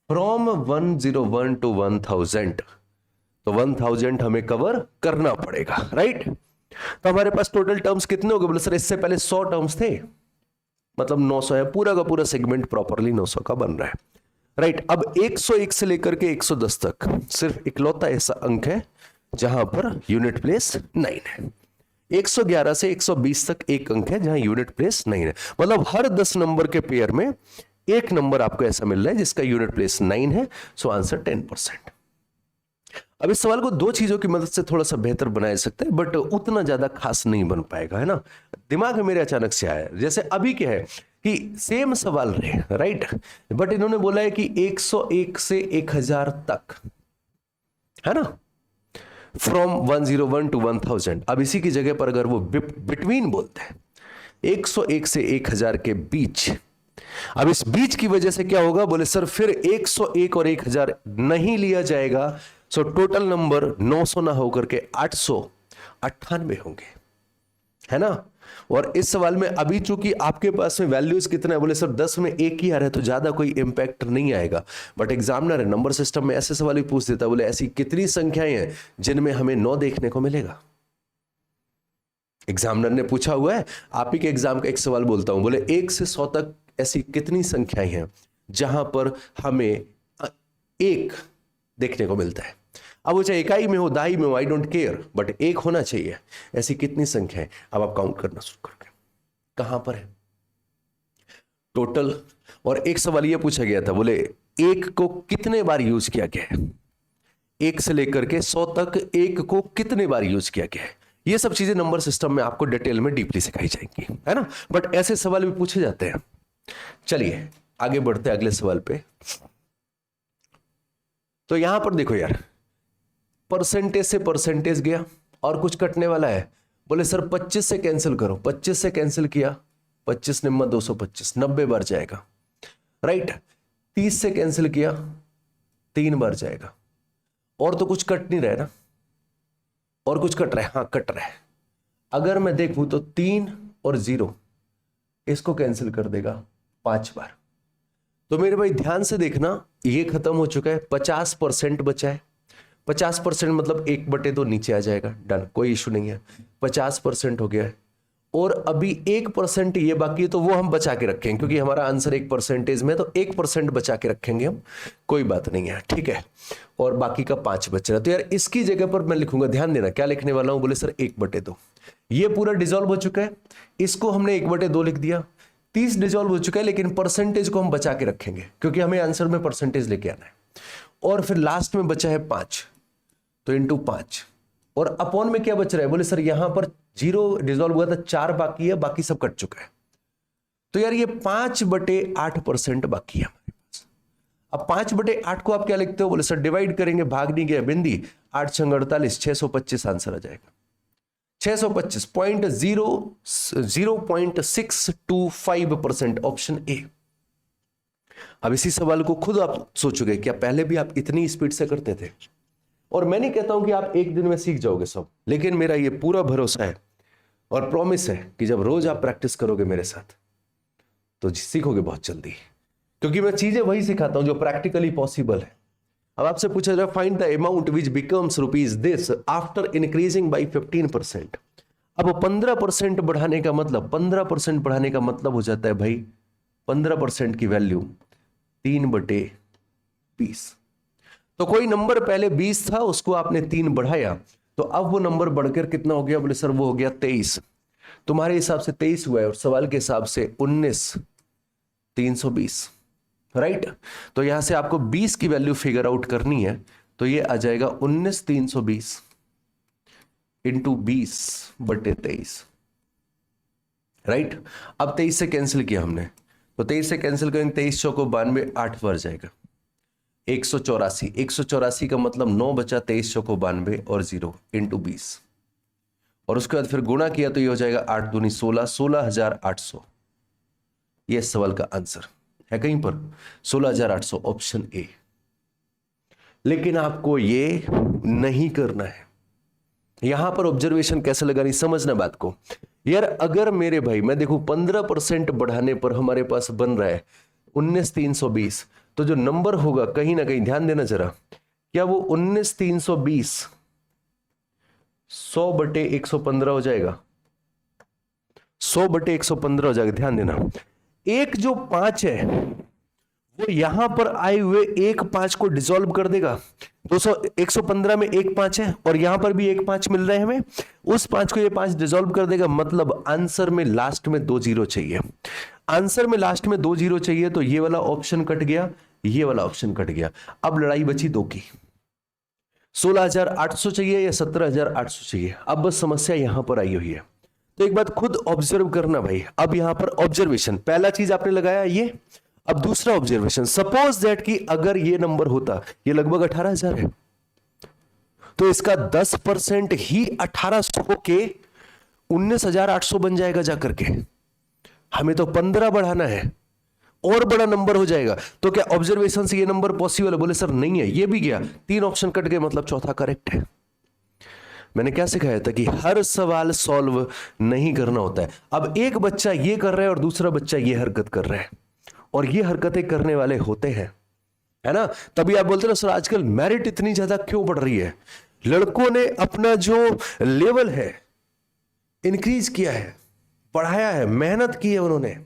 फ्रॉम 101 टू 1000। तो 1000 हमें कवर करना पड़ेगा, राइट। तो हमारे पास टोटल टर्म्स कितने हो गए, बोले सर इससे पहले 100 टर्म्स थे, मतलब 900 है, पूरा का पूरा सेगमेंट प्रॉपरली 900 का बन रहा है, राइट। अब 101 से लेकर के 110 तक सिर्फ इकलौता ऐसा अंक है जहां पर यूनिट प्लेस 9 है। 111 से 120 तक एक अंक है जहां यूनिट प्लेस 9 है, मतलब हर 10 नंबर के पेयर में एक नंबर आपको ऐसा मिल रहा है जिसका यूनिट प्लेस 9 है। So answer 10%। अब इस सवाल को दो चीजों की मदद से थोड़ा सा बेहतर बनाया सकते हैं, बट उतना ज्यादा खास नहीं बन पाएगा, है ना। दिमाग में मेरे अचानक से आया, जैसे अभी क्या है कि सेम सवाल रहे, राइट, बट इन्होंने बोला है कि 101 से 1000 तक, है ना, फ्रॉम 101 टू 1000। अब इसी की जगह पर अगर वो बिटवीन बोलते हैं 101 से 1000 के बीच, अब इस बीच की वजह से क्या होगा, बोले सर फिर 101 और 1000 नहीं लिया जाएगा, सो टोटल नंबर 900 ना होकर के 898 होंगे, है ना। और इस सवाल में अभी चूंकि आपके पास में वैल्यूज कितना है, बोले सर 10 में एक ही आ रहा है तो ज्यादा कोई इंपैक्ट नहीं आएगा, बट एग्जामिनर है नंबर सिस्टम में ऐसे सवाल भी पूछ देता है, बोले ऐसी कितनी संख्याएं हैं जिनमें हमें 9 देखने को मिलेगा। एग्जामिनर ने पूछा हुआ है, आप ही के एग्जाम का एक सवाल बोलता हूं, बोले 1 से 100 तक ऐसी कितनी संख्याएं हैं जहां पर हमें एक देखने को मिलता है। अब वो चाहे इकाई में हो, दहाई में हो, आई डोंट केयर, बट एक होना चाहिए। ऐसी कितनी संख्या है, अब आप काउंट करना शुरू करोगे, कहां पर है टोटल। और एक सवाल ये पूछा गया था, बोले एक को कितने बार यूज किया गया है, 1 से लेकर के 100 तक एक को कितने बार यूज किया गया है। ये सब चीजें नंबर सिस्टम में आपको डिटेल में डीपली सिखाई जाएंगी, है ना, बट ऐसे सवाल भी पूछे जाते हैं। चलिए आगे बढ़ते हैं अगले सवाल पे। तो यहां पर देखो यार, परसेंटेज से परसेंटेज गया और कुछ कटने वाला है, बोले सर 25 से कैंसिल करो, 25 से कैंसिल किया, 25 निम्मा 225, 90 बार जाएगा, राइट। 30 से कैंसिल किया, 3 बार जाएगा, और तो कुछ कट नहीं रहा है ना, और कुछ कट रहा है, हाँ कट रहा है। अगर मैं देखूं तो 3 और 0 इसको कैंसिल कर देगा 5 बार। तो मेरे भाई ध्यान से देखना, ये खत्म हो चुका है, 50% बचा है। 50% मतलब 1/2 नीचे आ जाएगा, डन, कोई इशू नहीं है, 50% हो गया है। और अभी 1% ये बाकी है, तो वो हम बचा के रखेंगे क्योंकि हमारा आंसर 1% में, तो 1% बचा के रखेंगे हम, कोई बात नहीं है, ठीक है। और बाकी का 5 बच रहा है, तो यार इसकी जगह पर मैं लिखूंगा, ध्यान देना क्या लिखने वाला हूं, बोले सर 1/2। ये पूरा डिसॉल्व हो चुका है, इसको हमने 1/2 लिख दिया। 30 डिसॉल्व हो चुका है, लेकिन परसेंटेज को हम बचा के रखेंगे क्योंकि हमें आंसर में परसेंटेज लेके आना है। और फिर लास्ट में बचा है 5, तो इंटू 5, और अपॉन में क्या बच रहा है, बोले सर यहां पर 0 डिसॉल्व हुआ था, 4 बाकी है, बाकी सब कट चुका है। तो यार ये 5/8% बाकी है हमारे पास। अब 5/8 को आप क्या लिखते हो, बोले सर डिवाइड करेंगे, भाग नहीं गया बिंदी, 8 × 48, 625 आंसर आ जाएगा। 625.00625%, ऑप्शन ए। अब इसी सवाल को खुद आप सोचोगे, क्या पहले भी आप इतनी स्पीड से करते थे। और मैं नहीं कहता हूं कि आप एक दिन में सीख जाओगे सब, लेकिन मेरा ये पूरा भरोसा है और प्रॉमिस है कि जब रोज आप प्रैक्टिस करोगे मेरे साथ तो सीखोगे बहुत जल्दी, क्योंकि मैं चीजें वही सिखाता हूं जो प्रैक्टिकली पॉसिबल है। अब आपसे पूछा जाए, find the amount which becomes rupees this after increasing by 15%। अब 15% बढ़ाने का मतलब, 15% बढ़ाने का मतलब हो जाता है भाई 15% की वैल्यू 3/20। तो कोई नंबर पहले 20 था, उसको आपने 3 बढ़ाया, तो अब वो नंबर बढ़कर कितना हो गया, बोले सर वो हो गया 23। तुम्हारे हिसाब से 23 हुआ है और सवाल के हिसाब से 19,320, राइट। तो यहां से आपको 20 की वैल्यू फिगर आउट करनी है, तो ये आ जाएगा 19,320 इंटू 20/23, राइट। अब 23 से कैंसिल किया हमने, तो 23 से कैंसिल करेंगे, 23 चौको 92, 8 बार जाएगा, 184। 184 का मतलब 9 बचा, 23 चौको 92 और 0 इंटू 20, और उसके बाद फिर गुणा किया तो ये हो जाएगा 8 दूनी 16, 16,800। ये सवाल का आंसर है कहीं पर 16,800, ऑप्शन ए। लेकिन आपको ये नहीं करना है, यहां पर ऑब्जर्वेशन कैसे लगानी, समझना बात को यार। अगर मेरे भाई मैं देखूं 15% बढ़ाने पर हमारे पास बन रहा है 19,320, तो जो नंबर होगा कहीं ना कहीं ध्यान देना जरा, क्या वो 19,320 100/115 हो जाएगा? 100/115 हो जाएगा। ध्यान देना, एक जो 5 है वो यहां पर आए हुए एक 5 को डिसॉल्व कर देगा। 115 में एक 5 है और यहां पर भी एक 5 मिल रहे हैं हमें, उस 5 को ये 5 डिसॉल्व कर देगा। मतलब आंसर में लास्ट में 2 जीरो चाहिए। आंसर में लास्ट में 2 जीरो चाहिए, तो ये वाला ऑप्शन कट गया, ये वाला ऑप्शन कट गया। अब लड़ाई बची 2 की, 16,800 चाहिए या 17,800 चाहिए। अब बस समस्या यहां पर आई हुई है। तो एक बात खुद ऑब्जर्व करना भाई। अब यहां पर ऑब्जर्वेशन, पहला चीज आपने लगाया ये। अब दूसरा ऑब्जर्वेशन, सपोज दैट कि अगर ये नंबर होता, ये लगभग 18,000 है, तो इसका 10% ही 1800 के 19,800 बन जाएगा जाकर के। हमें तो 15 बढ़ाना है, और बड़ा नंबर हो जाएगा। तो क्या ऑब्जर्वेशन से ये नंबर पॉसिबल है? बोले सर नहीं है, ये भी गया, 3 ऑप्शन कट गए, मतलब चौथा करेक्ट है। मैंने क्या सिखाया था कि हर सवाल सॉल्व नहीं करना होता है। अब एक बच्चा ये कर रहा है और दूसरा बच्चा ये हरकत कर रहा है, और ये हरकतें करने वाले होते हैं, है ना। तभी आप बोलते ना सर आजकल मेरिट इतनी ज्यादा क्यों बढ़ रही है? लड़कों ने अपना जो लेवल है इंक्रीज किया है, बढ़ाया है, मेहनत की है उन्होंने।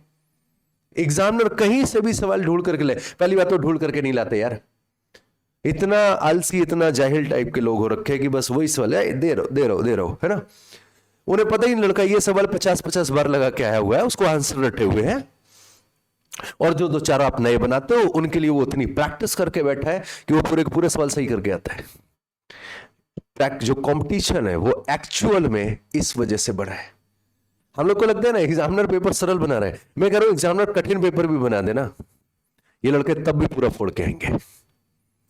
एग्जामिनर कहीं से भी सवाल ढूंढ करके ले, पहली बात तो ढूंढ करके नहीं लाते यार, इतना आलसी इतना जाहिल टाइप के लोग हो रखे कि बस वही सवाल है, दे रहो, है ना। उन्हें पता ही नहीं लड़का ये सवाल 50-50 बार लगा के आया हुआ है, उसको आंसर रटे हुए हैं। और जो 2-4 आप नए बनाते हो उनके लिए वो इतनी प्रैक्टिस करके बैठा है कि वो पूरे पूरे सवाल सही करके आता है। जो कंपटीशन है वो एक्चुअल में इस वजह से बढ़ा है। हम लोग को लगता है ना एग्जामिनर पेपर सरल बना रहे हैं, मैं कह रहा हूं एग्जामिनर कठिन पेपर भी बना देना, ये लड़के तब भी पूरा फोड़ के आएंगे,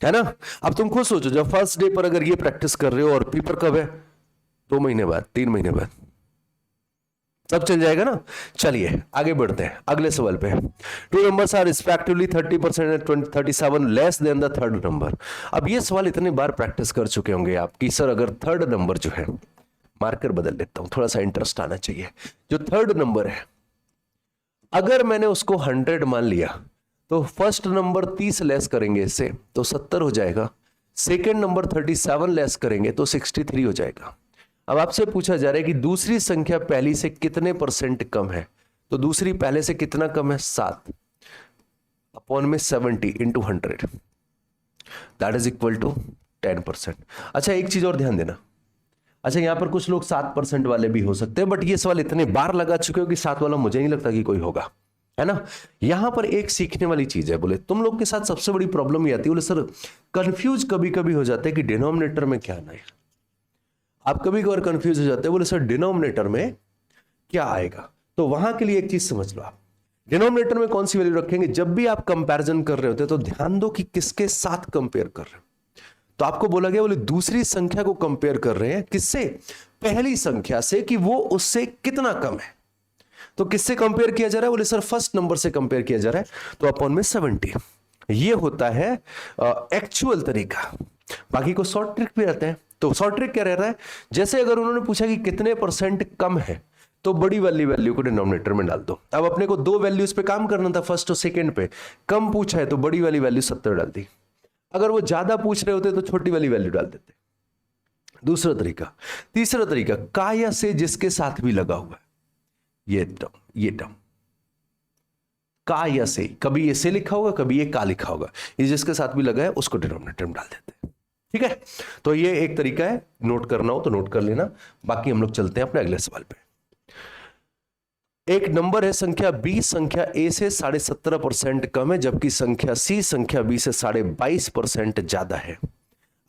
है ना। अब तुम खुद सोचो, जब फर्स्ट डे पर अगर ये प्रैक्टिस कर रहे हो और पेपर कब है? 2 महीने बाद, 3 महीने बाद, तब चल जाएगा ना। चलिए आगे बढ़ते हैं अगले सवाल पे। 2 numbers are respectively 30% and 37 less than the third number। अब ये सवाल इतने बार प्रैक्टिस कर चुके होंगे आप कि सर अगर थर्ड नंबर जो है, मार्कर बदल लेता हूं, थोड़ा सा इंटरेस्ट आना चाहिए। जो थर्ड नंबर है, अगर मैंने उसको 100 मान लिया, तो फर्स्ट नंबर 30 लेस करेंगे इससे तो 70 हो जाएगा। सेकेंड नंबर 37 लेस करेंगे तो 63 हो जाएगा। अब आपसे पूछा जा रहा है कि दूसरी संख्या पहली से कितने % कम है, तो दूसरी पहले से कितना कम है? 7 अपॉन में 70 into 100, that is equal to 10%। अच्छा एक चीज और ध्यान देना, अच्छा यहां पर कुछ लोग 7% वाले भी हो सकते हैं, बट ये सवाल इतने बार लगा चुके हो कि 7 वाला मुझे नहीं लगता कि कोई होगा, है ना। यहां पर एक सीखने वाली चीज है। बोले तुम लोग के साथ सबसे बड़ी प्रॉब्लम ये आती है, बोले सर कंफ्यूज कभी कभी हो जाते हैं कि डिनोमिनेटर में क्या आना है। आप कभी कभार कंफ्यूज हो जाते हैं, बोले सर डिनोमिनेटर में क्या आएगा। तो वहां के लिए एक चीज समझ लो, आप डिनोमिनेटर में कौन सी वैल्यू रखेंगे। जब भी आप कंपैरिजन कर रहे होते तो ध्यान दो कि किसके साथ कंपेयर कर रहे हो। तो आपको बोला गया, बोले दूसरी संख्या को कंपेयर कर रहे हैं किससे? पहली संख्या से, कि वो उससे कितना कम है। तो किससे कंपेयर किया जा रहा है? बोले सर फर्स्ट नंबर से कंपेयर किया जा रहा है, तो अपॉन में 70। ये होता है एक्चुअल तरीका। बाकी को शॉर्ट ट्रिक भी रहते हैं। तो शॉर्ट ट्रिक क्या रहता है, जैसे अगर उन्होंने पूछा कि कितने % कम है, तो बड़ी वाली वैल्यू को डिनोमिनेटर में डाल दो। अब अपने को 2 वैल्यूज पे काम करना था, फर्स्ट और सेकंड पे। कम पूछा है तो बड़ी वाली वैल्यू 70 डाल दी। अगर वो ज्यादा पूछ रहे होते तो छोटी वाली वैल्यू डाल देते। दूसरा तरीका। तीसरा तरीका, का या से जिसके साथ भी लगा हुआ है, ये टर्म का या से, कभी ये से लिखा होगा, कभी ये का लिखा होगा, ये जिसके साथ भी लगा है उसको डिनोमिनेटर में डाल देते हैं। ठीक है, तो ये एक तरीका है, नोट करना हो तो नोट कर लेना। बाकी हम लोग चलते हैं अपने अगले सवाल पे। एक नंबर है संख्या बी, संख्या ए से 17.5% कम है, जबकि संख्या सी संख्या बी से 22.5% ज्यादा है।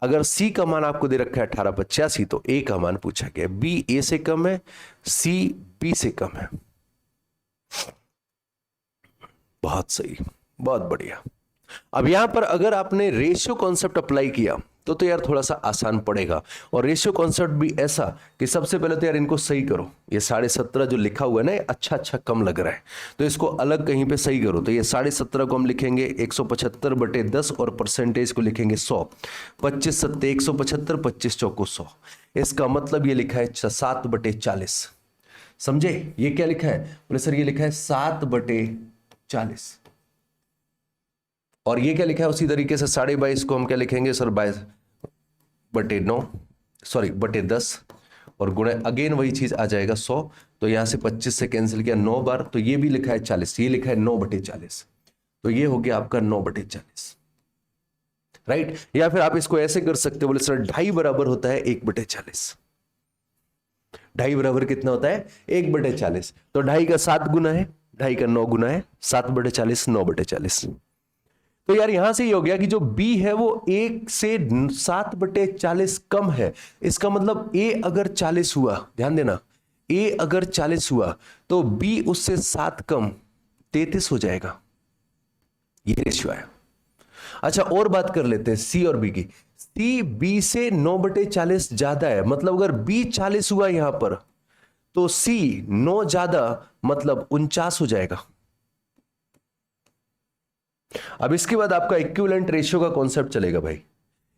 अगर सी का मान आपको दे रखा है 1885, तो ए का मान पूछा गया। बी ए से कम है, सी बी से कम है। बहुत सही, बहुत बढ़िया। अब यहां पर अगर आपने रेशियो कॉन्सेप्ट अप्लाई किया तो यार थोड़ा सा आसान पड़ेगा। और रेशियो कॉन्सेप्ट भी ऐसा कि सबसे पहले तो यार इनको सही करो। ये 17.5 जो लिखा हुआ है ना, अच्छा कम लग रहा है, तो इसको अलग कहीं पे सही करो। तो ये 17.5 को हम लिखेंगे 175/10 और परसेंटेज को लिखेंगे 100। 25 सत्ते 175, 25 चौको 100। इसका मतलब ये लिखा है 7/40। समझे? ये क्या लिखा है? बोले सर ये लिखा है 7/40। और ये क्या लिखा है उसी तरीके से 22.5 को हम क्या लिखेंगे सर? 22/9, सॉरी /10 और गुणे अगेन वही चीज आ जाएगा 100। तो यहां से 25 से कैंसिल किया 9 बार, तो ये भी लिखा है 40, ये लिखा है 9/40। तो ये हो गया आपका 9/40, राइट। या फिर आप इसको ऐसे कर सकते हो, बोले सर 2.5 बराबर होता है 1/40। 2.5 बराबर कितना होता है? 1/40। तो 2.5 का 7 गुना है, 2.5 का 9 गुना है, 7/40 9/40। तो यार यहां से ये हो गया कि जो b है वो 1 से 7/40 कम है। इसका मतलब a अगर 40 हुआ, ध्यान देना, a अगर 40 हुआ तो b उससे 7 कम 33 हो जाएगा। ये रेशियो है। अच्छा और बात कर लेते हैं c और b की। c b से 9/40 ज्यादा है, मतलब अगर b 40 हुआ यहां पर तो c 9 ज्यादा मतलब 49 हो जाएगा। अब इसके बाद आपका इक्विवेलेंट रेशियो का कॉन्सेप्ट चलेगा भाई।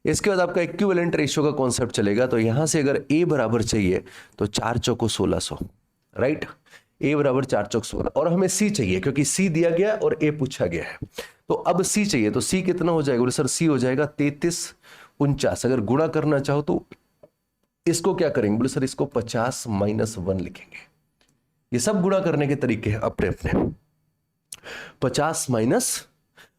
इसके बाद आपका इक्विवेलेंट रेशियो का कॉन्सेप्ट चलेगा। तो यहां से अगर a बराबर चाहिए तो 4 चौको 1600, राइट। a बराबर 4 चौक 16 और हमें c चाहिए क्योंकि c दिया गया और a पूछा गया है। तो अब c चाहिए, तो c कितना हो जाएगा? बोले सर c हो जाएगा 33 49। अगर गुणा करना चाहो तो इसको क्या करेंगे? बोले सर इसको 50 - 1 लिखेंगे। ये सब गुणा करने के तरीके हैं अपने अपने। 50 -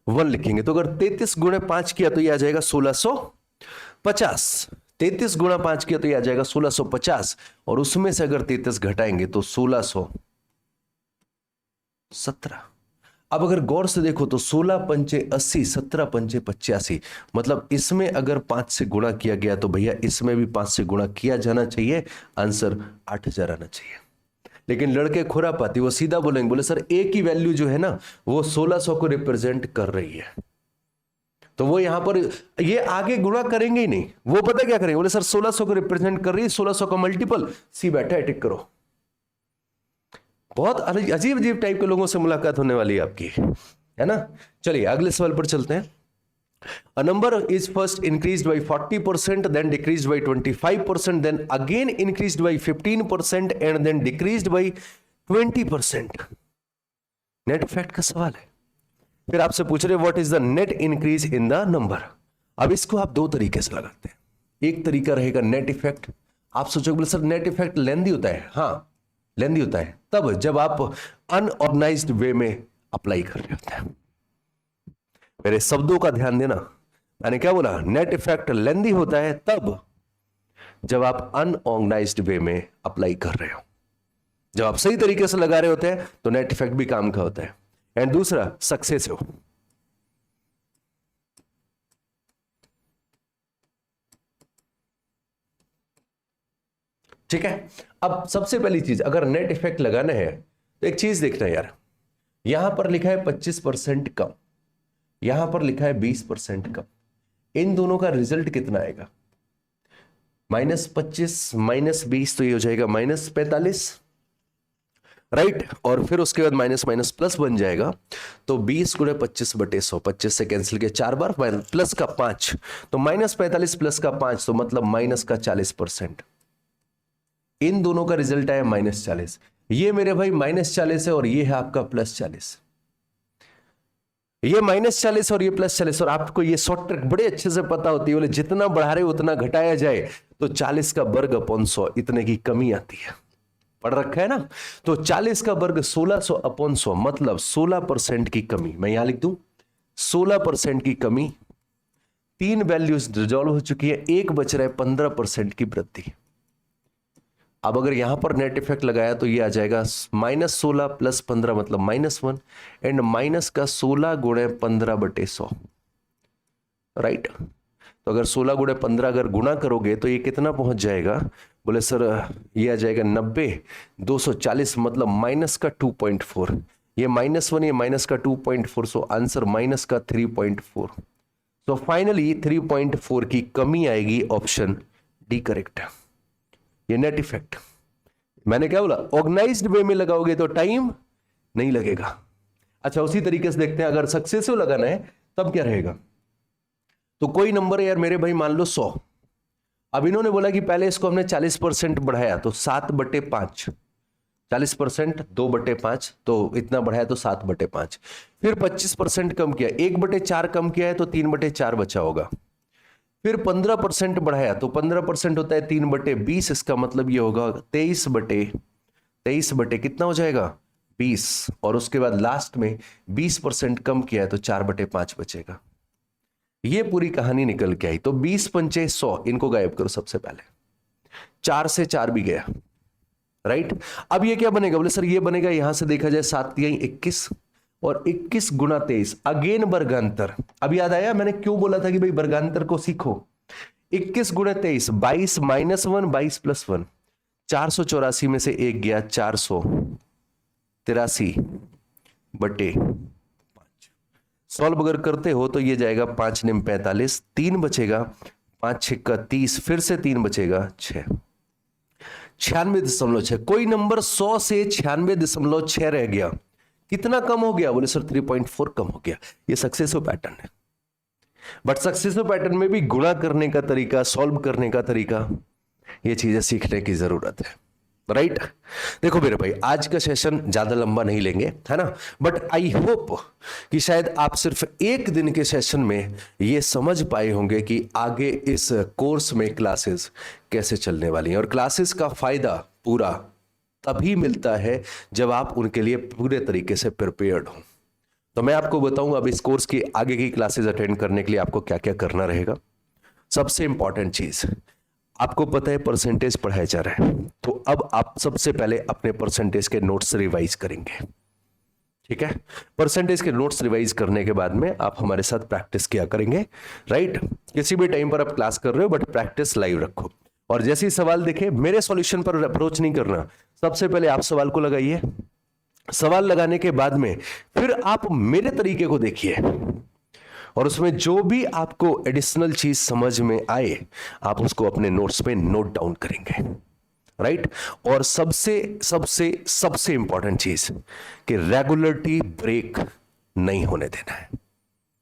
1 लिखेंगे। तो अगर 33 गुणे 5 किया तो ये आ जाएगा 1650। 33 गुणा 5 किया तो ये आ जाएगा 1650 और उसमें से अगर 33 घटाएंगे तो 1617। अब अगर गौर से देखो तो 16 पंचे 80, 17 पंचे 85, मतलब इसमें अगर 5 से गुणा किया गया तो भैया इसमें भी 5 से गुणा किया जाना चाहिए। आंसर 8000 आना चाहिए। लेकिन लड़के खुरापाती, वो सीधा बोलेंगे, बोले सर ए की वैल्यू जो है ना वो 1600 को रिप्रेजेंट कर रही है। तो वो यहां पर ये आगे गुणा करेंगे ही नहीं, वो पता क्या करेंगे? बोले सर 1600 को रिप्रेजेंट कर रही है, 1600 का मल्टीपल सी बैठा है, टिक करो। बहुत अजीब अजीब टाइप के लोगों से मुलाकात होने वाली है आपकी, है ना। चलिए अगले सवाल पर चलते हैं। A number is first increased by 40%, then decreased by 25%, then again increased by 15% and then decreased by 20%. Net effect का सवाल है। फिर आपसे पूछ रहे what is the net increase in the number. अब इसको आप दो तरीके से लगाते हैं। एक तरीका रहेगा नेट इफेक्ट। आप सोचोगे बोले सर नेट इफेक्ट लेंदी होता है। हाँ लेंदी होता है तब जब आप अनऑर्गेनाइज्ड वे में अप्लाई कर रहे होते हैं। मेरे शब्दों का ध्यान देना, मैंने क्या बोला? नेट इफेक्ट लेंदी होता है तब जब आप अनऑर्गेनाइज्ड वे में अप्लाई कर रहे हो। जब आप सही तरीके से लगा रहे होते हैं तो नेट इफेक्ट भी काम का होता है। एंड दूसरा सक्सेस हो। ठीक है। अब सबसे पहली चीज, अगर नेट इफेक्ट लगाना है तो एक चीज देखना है यार, यहां पर लिखा है 25% कम, यहां पर लिखा है 20% कम। इन दोनों का रिजल्ट कितना आएगा? -25 - 20 तो ये हो जाएगा -45, राइट। और फिर उसके बाद माइनस माइनस प्लस बन जाएगा। तो 20 × 25/100, 25 से कैंसिल किया 4 बार, प्लस का 5 तो -45 प्लस का 5 तो मतलब माइनस का 40%। इन दोनों का रिजल्ट आया -40। ये मेरे भाई -40 है और ये है आपका +40। ये -40 और ये +40। और आपको ये शॉर्ट ट्रिक बड़े अच्छे से पता होती है, बोले जितना बढ़ा रहे उतना घटाया जाए तो 40 का वर्ग अपॉन 100 इतने की कमी आती है। पढ़ रखा है ना। तो 40 का वर्ग 1600 अपॉन 100 मतलब 16% की कमी। मैं यहां लिख दूं 16% की कमी। 3 वैल्यूज रिजॉल्व हो चुकी है, एक बच रहा है 15% की वृद्धि। अब अगर यहां पर नेट इफेक्ट लगाया तो ये आ जाएगा -16 + 15 मतलब -1 एंड माइनस का 16 × 15/100, राइट। तो अगर 16 × 15 अगर गुणा करोगे तो ये कितना पहुंच जाएगा? बोले सर ये आ जाएगा 90 240 मतलब माइनस का 2.4। ये -1 ये माइनस का 2.4, सो आंसर माइनस का 3.4। सो फाइनली 3.4 की कमी आएगी, ऑप्शन डी करेक्ट है। ये नेट इफेक्ट मैंने क्या बोला, ऑर्गेनाइज्ड वे में लगाओगे तो टाइम नहीं लगेगा। अच्छा उसी तरीके से देखते हैं, अगर सक्सेसिव लगाना है तब क्या रहेगा। तो कोई नंबर है यार मेरे भाई, मान लो 100। अब इन्होंने बोला कि पहले इसको हमने 40% बढ़ाया तो 7/5, 40% 2/5, तो इतना बढ़ाया तो 7/5। फिर 25% कम किया, 1/4 कम किया है तो 3/4 बचा होगा। फिर 15% बढ़ाया तो 15% होता है 3/20, इसका मतलब ये होगा 23/23 कितना हो जाएगा 20। और उसके बाद लास्ट में 20% कम किया है तो 4/5 बचेगा। ये पूरी कहानी निकल के आई। तो 20 पंचे 100, इनको गायब करो सबसे पहले। 4 से 4 भी गया, राइट। अब ये क्या बनेगा, बोले सर ये बनेगा, यहां से देखा जाए 7 3 21 और 21 गुना 23, अगेन वर्गांतर। अब याद आया मैंने क्यों बोला था कि भाई वर्गांतर को सीखो। 21 गुना 23, 22 -1 22 + 1, 484 में से एक गया 483/5। सॉल्व अगर करते हो तो ये जाएगा 5 9 45, 3 बचेगा, 5 6 30, फिर से 3 बचेगा 6, 96.6। कोई नंबर 100 से 96.6 रह गया, कितना कम हो गया, बोले सर 3.4 कम हो गया। ये सक्सेसिव पैटर्न है। बट सक्सेसिव पैटर्न में भी गुणा करने का तरीका, सॉल्व करने का तरीका, ये चीजें सीखने की जरूरत है, राइट। देखो मेरे भाई आज का सेशन ज्यादा लंबा नहीं लेंगे, है ना, बट आई होप कि शायद आप सिर्फ एक दिन के सेशन में ये समझ पाए होंगे कि आगे इस कोर्स में क्लासेस कैसे चलने वाली हैं। और क्लासेस का फायदा पूरा तभी मिलता है जब आप उनके लिए पूरे तरीके से प्रिपेयर्ड हो। तो मैं आपको बताऊंगा अब इस कोर्स की आगे की क्लासेस अटेंड करने के लिए आपको क्या क्या करना रहेगा। सबसे इंपॉर्टेंट चीज, आपको पता है परसेंटेज पढ़ाया जा रहा है, तो अब आप सबसे पहले अपने परसेंटेज के नोट्स रिवाइज करेंगे, ठीक है। परसेंटेज के नोट्स रिवाइज करने के बाद में आप हमारे साथ प्रैक्टिस किया करेंगे, राइट। किसी भी टाइम पर आप क्लास कर रहे हो बट प्रैक्टिस लाइव रखो। और जैसे ही सवाल देखे मेरे सॉल्यूशन पर अप्रोच नहीं करना, सबसे पहले आप सवाल को लगाइए, सवाल लगाने के बाद में फिर आप मेरे तरीके को देखिए और उसमें जो भी आपको एडिशनल चीज समझ में आए आप उसको अपने नोट्स पे नोट डाउन करेंगे, राइट। और सबसे सबसे सबसे इंपॉर्टेंट चीज कि रेगुलरिटी ब्रेक नहीं होने देना है,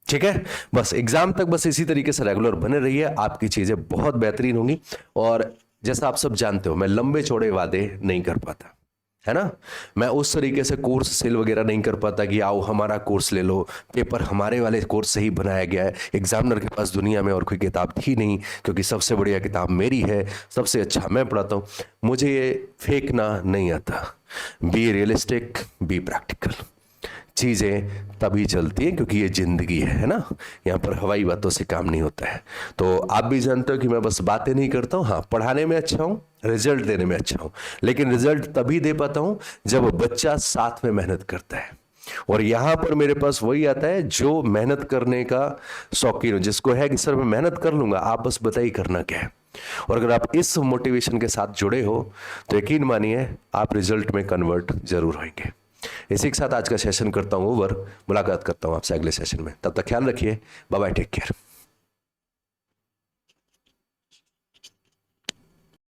ठीक है। बस एग्जाम तक बस इसी तरीके से रेगुलर बने रहिए, आपकी चीजें बहुत बेहतरीन होंगी। और जैसा आप सब जानते हो मैं लंबे चौड़े वादे नहीं कर पाता, है ना। मैं उस तरीके से कोर्स सेल वगैरह नहीं कर पाता कि आओ हमारा कोर्स ले लो, पेपर हमारे वाले कोर्स से ही बनाया गया है, एग्जामिनर के पास दुनिया में और कोई किताब थी नहीं क्योंकि सबसे बढ़िया किताब मेरी है, सबसे अच्छा मैं पढ़ाता हूँ। मुझे ये फेंकना नहीं आता। Be realistic, be practical. चीज़ें तभी चलती हैं क्योंकि ये जिंदगी है ना, यहाँ पर हवाई बातों से काम नहीं होता है। तो आप भी जानते हो कि मैं बस बातें नहीं करता हूँ, हाँ पढ़ाने में अच्छा हूँ, रिजल्ट देने में अच्छा हूँ, लेकिन रिजल्ट तभी दे पाता हूँ जब बच्चा साथ में मेहनत करता है। और यहाँ पर मेरे पास वही आता है जो मेहनत करने का शौकीन हो, जिसको है कि सर मैं मेहनत कर लूंगा, आप बस बताइए करना क्या है। और अगर आप इस मोटिवेशन के साथ जुड़े हो तो यकीन मानिए आप रिजल्ट में कन्वर्ट जरूर होंगे। इसी के साथ आज का सेशन करता हूँ ओवर, मुलाकात करता हूँ आपसे अगले सेशन में, तब तक ख्याल रखिए, बाय बाय, टेक केयर।